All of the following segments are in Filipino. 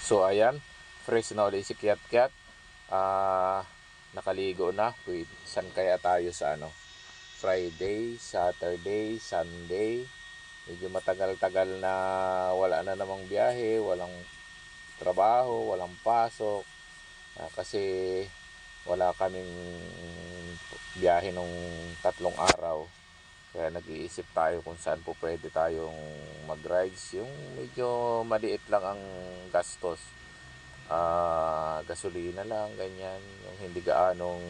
So ayan, fresh na ulit si Kiat Kiat. Nakaligo na. Wait, saan kaya tayo sa ano? Friday, Saturday, Sunday. Medyo matagal-tagal na wala na namang biyahe, walang trabaho, walang pasok. Kasi wala kaming biyahe nung 3 araw. Kaya nag-iisip tayo kung saan po pwede tayong mag-rides. Yung medyo maliit lang ang gastos. Gasolina lang, ganyan. Yung hindi gaanong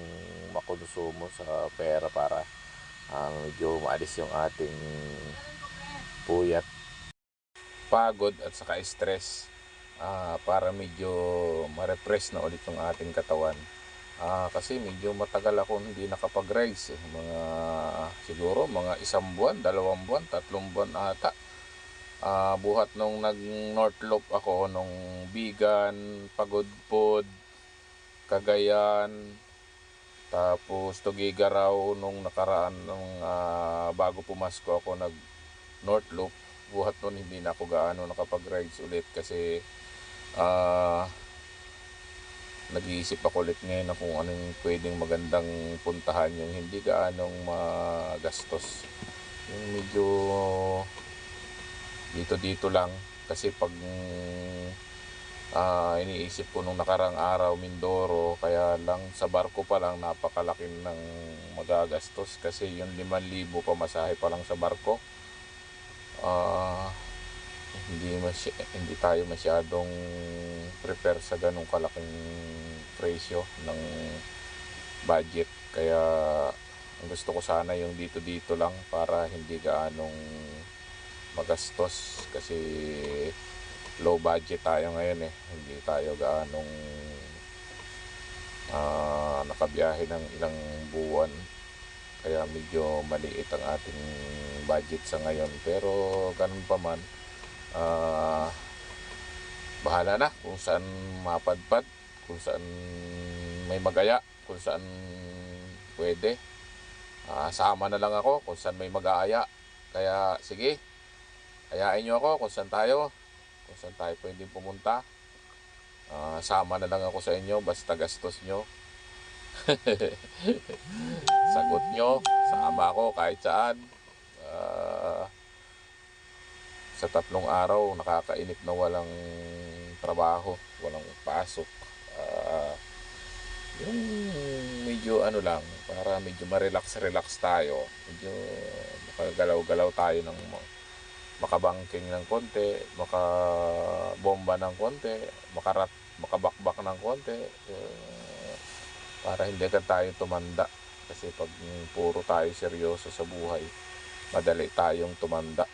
makonsumo sa pera para medyo maalis yung ating puyat, pagod at saka stress. Para medyo ma-refresh na ulit yung ating katawan. Kasi medyo matagal ako hindi nakapag-rides siguro mga 1 buwan, 2 buwan, 3 buwan ata. Buhat nung nag North Loop ako, nung Bigan, Pagudpod, Cagayan, tapos Tugigaraw nung nakaraan nung bago pumasko ako nag North Loop. Buhat nun hindi na ako gaano nakapag-rides ulit kasi nag-iisip ako ulit ngayon na kung anong pwedeng magandang puntahan yung hindi gaanong magastos. Yung medyo dito lang kasi pag iniisip ko nung nakarang araw Mindoro, kaya lang sa barko pa lang napakalaki ng magagastos kasi yung 5,000 pamasahe pa lang sa barko. Hindi tayo masyadong prepare sa ganong kalaking presyo ng budget, kaya ang gusto ko sana yung dito lang para hindi gaanong magastos kasi low budget tayo ngayon hindi tayo gaanong nakabiyahe ng ilang buwan, kaya medyo maliit ang ating budget sa ngayon. Pero ganun pa man, bahala na kung saan mapadpad, kung saan may magaya, kung saan pwede. Sama na lang ako kung saan may mag-aaya. Kaya sige, ayain nyo ako kung saan tayo pwedeng pumunta. Sama na lang ako sa inyo, basta gastos nyo. Sagot nyo, sama ako kahit saan. Sa 3 araw nakakainip na walang trabaho, walang pasok. Yung medyo ano lang, para medyo ma-relax tayo, medyo makagalaw-galaw tayo ng makabangking ng konti, makabomba ng konti, makabakbak ng konti, para hindi agad tayo tumanda. Kasi pag puro tayo seryoso sa buhay, madali tayong tumanda.